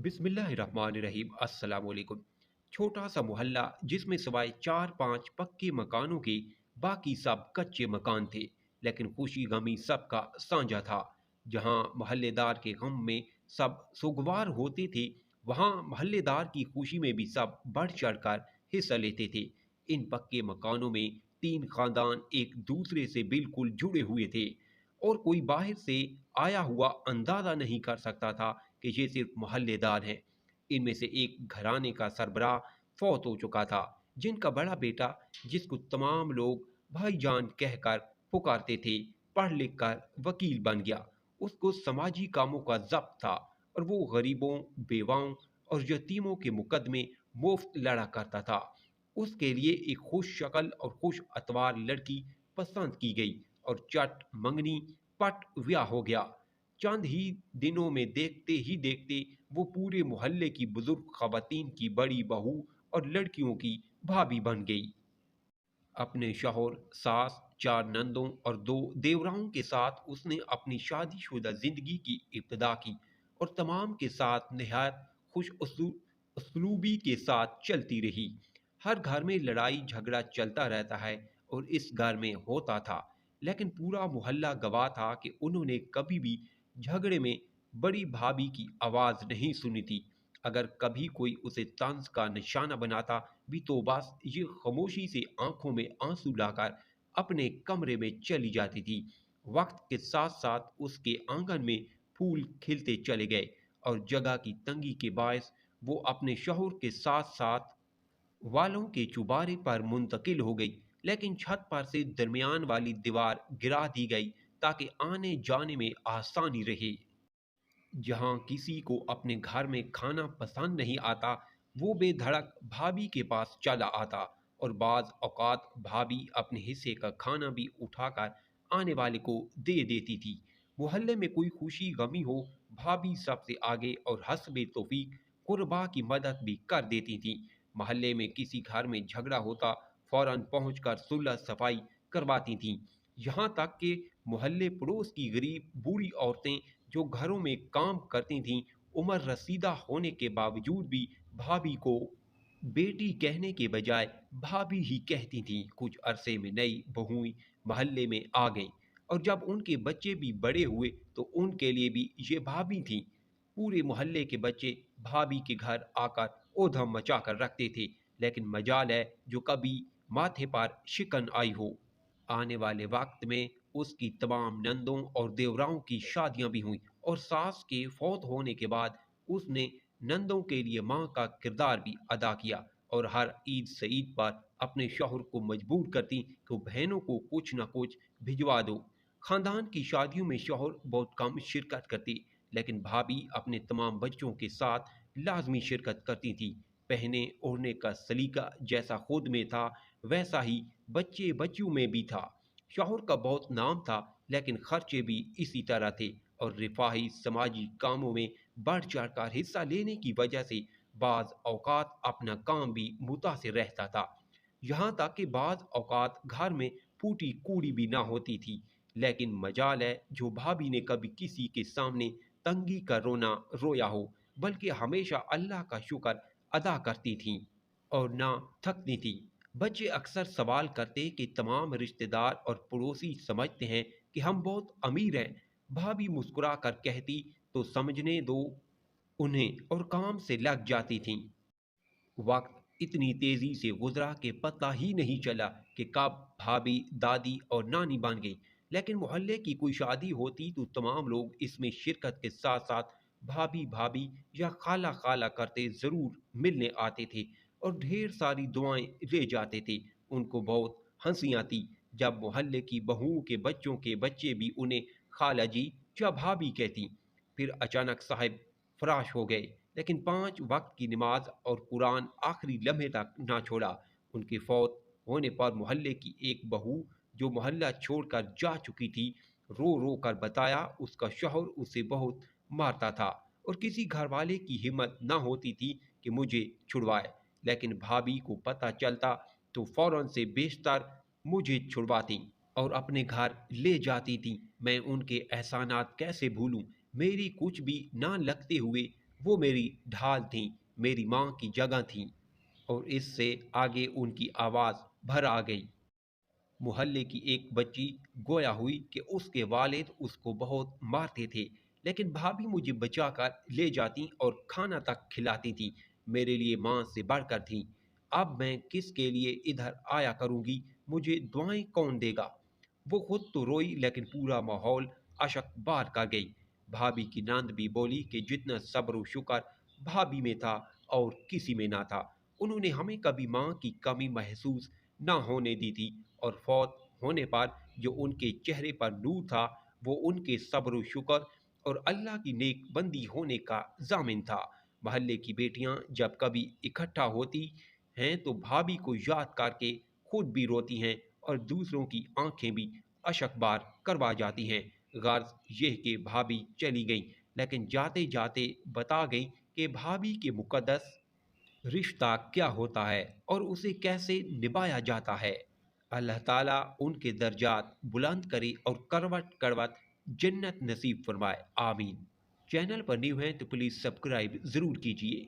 बिस्मिल्लाहिर्रहमानिर्रहीम। अस्सलाम वालेकुम। छोटा सा मोहल्ला जिसमें सिवाय चार पांच पक्के मकानों के बाकी सब कच्चे मकान थे, लेकिन खुशी गमी सबका साझा था। जहां मोहल्लेदार के गम में सब सुगवार होते थे, वहां मोहल्लेदार की खुशी में भी सब बढ़ चढ़कर हिस्सा लेते थे। इन पक्के मकानों में तीन खानदान एक दूसरे से बिल्कुल जुड़े हुए थे, और कोई बाहर से आया हुआ अंदाजा नहीं कर सकता था कि ये सिर्फ मोहल्लेदार हैं। इनमें से एक घराने का सरबराह फौत हो चुका था, जिनका बड़ा बेटा, जिसको तमाम लोग भाईजान कहकर पुकारते थे, पढ़ लिख कर वकील बन गया। उसको समाजी कामों का जब्त था, और वो गरीबों, बेवाओं और यतीमों के मुकदमे मुफ्त लड़ा करता था। उसके लिए एक खुश शक्ल और खुश अतवार लड़की पसंद की गई, और चट मंगनी पट ब्याह हो गया। चंद ही दिनों में देखते ही देखते वो पूरे मोहल्ले की बुजुर्ग खवातीन की बड़ी बहू और लड़कियों की भाभी बन गई। अपने शौहर, सास, चार नंदों और दो देवराओं के साथ उसने अपनी शादीशुदा जिंदगी की इब्तिदा की, और तमाम के साथ निहायत खुश उसलूबी के साथ चलती रही। हर घर में लड़ाई झगड़ा चलता रहता है, और इस घर में होता था, लेकिन पूरा मोहल्ला गवाह था कि उन्होंने कभी भी झगड़े में बड़ी भाभी की आवाज़ नहीं सुनी थी। अगर कभी कोई उसे तंज का निशाना बनाता भी, तो बस ये खामोशी से आंखों में आंसू लाकर अपने कमरे में चली जाती थी। वक्त के साथ साथ उसके आंगन में फूल खिलते चले गए, और जगह की तंगी के बायस वो अपने शौहर के साथ साथ वालों के चुबारे पर मुंतकिल हो गई। लेकिन छत पर से दरमियान वाली दीवार गिरा दी गई, ताकि आने जाने में आसानी रहे। जहाँ किसी को अपने घर में खाना पसंद नहीं आता, वो बेधड़क भाभी के पास चला आता, और बाज औकात भाभी अपने हिस्से का खाना भी उठाकर आने वाले को दे देती थी। मोहल्ले में कोई खुशी गमी हो, भाभी सबसे आगे और हस्बे तौफीक कुर्बा की मदद भी कर देती थी। मोहल्ले में किसी घर में झगड़ा होता, फौरन पहुंचकर सुलह सफाई करवाती थीं। यहाँ तक कि मोहल्ले पड़ोस की गरीब बूढ़ी औरतें जो घरों में काम करती थीं, उम्र रसीदा होने के बावजूद भी भाभी को बेटी कहने के बजाय भाभी ही कहती थीं। कुछ अरसे में नई बहुएं मोहल्ले में आ गईं, और जब उनके बच्चे भी बड़े हुए तो उनके लिए भी ये भाभी थीं। पूरे मोहल्ले के बच्चे भाभी के घर आकर ऊधम मचा कर रखते थे, लेकिन मजाल है जो कभी माथे पर शिकन आई हो। आने वाले वक्त में उसकी तमाम नंदों और देवराओं की शादियां भी हुईं, और सास के फौत होने के बाद उसने नंदों के लिए मां का किरदार भी अदा किया, और हर ईद से ईद पर अपने शौहर को मजबूर करती कि बहनों को कुछ न कुछ भिजवा दो। खानदान की शादियों में शौहर बहुत कम शिरकत करती, लेकिन भाभी अपने तमाम बच्चों के साथ लाजमी शिरकत करती थी। पहने ओढ़ने का सलीका जैसा खुद में था, वैसा ही बच्चे बच्चियों में भी था। शौहर का बहुत नाम था, लेकिन खर्चे भी इसी तरह थे, और रिफाही समाजी कामों में बढ़ चढ़कर हिस्सा लेने की वजह से बाज औकात अपना काम भी मुतासिर रहता था। यहाँ तक कि बाज औकात घर में फूटी कूड़ी भी ना होती थी। लेकिन मजाल है जो भाभी ने कभी किसी के सामने तंगी का रोना रोया हो, बल्कि हमेशा अल्लाह का शुक्र अदा करती थीं, और ना थकती थी। बच्चे अक्सर सवाल करते कि तमाम रिश्तेदार और पड़ोसी समझते हैं कि हम बहुत अमीर हैं। भाभी मुस्कुरा कर कहती, तो समझने दो उन्हें, और काम से लग जाती थीं। वक्त इतनी तेजी से गुजरा कि पता ही नहीं चला कि कब भाभी, दादी और नानी बन गई। लेकिन मोहल्ले की कोई शादी होती तो तमाम लोग इसमें शिरकत के साथ साथ भाभी भाभी या खाला खाला करते जरूर मिलने आते थे, और ढेर सारी दुआएं ले जाते थे। उनको बहुत हंसी आती जब मोहल्ले की बहुओं के बच्चों के बच्चे भी उन्हें खाला जी या भाभी कहती। फिर अचानक साहिब फराश हो गए, लेकिन पांच वक्त की नमाज और कुरान आखिरी लम्हे तक ना छोड़ा। उनके फौत होने पर मोहल्ले की एक बहू, जो मोहल्ला छोड़कर जा चुकी थी, रो रो कर बताया उसका शौहर उसे बहुत मारता था, और किसी घर वाले की हिम्मत ना होती थी कि मुझे छुड़वाए। लेकिन भाभी को पता चलता तो फौरन से बेशतर मुझे छुड़वाती और अपने घर ले जाती थी। मैं उनके एहसानात कैसे भूलूं। मेरी कुछ भी ना लगते हुए وہ میری ڈھال تھیں، میری ماں کی جگہ تھیں۔ اور اس سے آگے ان کی آواز بھر آ گئی۔ محلے کی ایک بچی گویا ہوئی کہ اس کے والد اس کو بہت مارتے تھے، لیکن بھابھی مجھے بچا کر لے جاتی اور کھانا تک کھلاتی تھی، میرے لیے ماں سے بڑھ کر تھی۔ اب میں کس کے لیے ادھر آیا کروں گی؟ مجھے دعائیں کون دے گا؟ وہ خود تو روئی لیکن پورا ماحول اشک بار کر گئی۔ بھابھی کی نند بھی بولی کہ جتنا صبر و شکر بھابھی میں تھا اور کسی میں نہ تھا، انہوں نے ہمیں کبھی ماں کی کمی محسوس نہ ہونے دی تھی، اور فوت ہونے پر جو ان کے چہرے پر نور تھا وہ ان کے صبر و شکر اور اللہ کی نیک بندی ہونے کا ضامن تھا۔ محلے کی بیٹیاں جب کبھی اکٹھا ہوتی ہیں تو بھابھی کو یاد کر کے خود بھی روتی ہیں اور دوسروں کی آنکھیں بھی اشک بار کروا جاتی ہیں۔ غرض یہ کہ بھابھی چلی گئی، لیکن جاتے جاتے بتا گئی کہ بھابھی کے مقدس رشتہ کیا ہوتا ہے اور اسے کیسے نبھایا جاتا ہے۔ اللہ تعالیٰ ان کے درجات بلند کرے اور کروٹ کروٹ جنت نصیب فرمائے، آمین۔ چینل پر نیو ہیں تو پلیز سبسکرائب ضرور کیجیے۔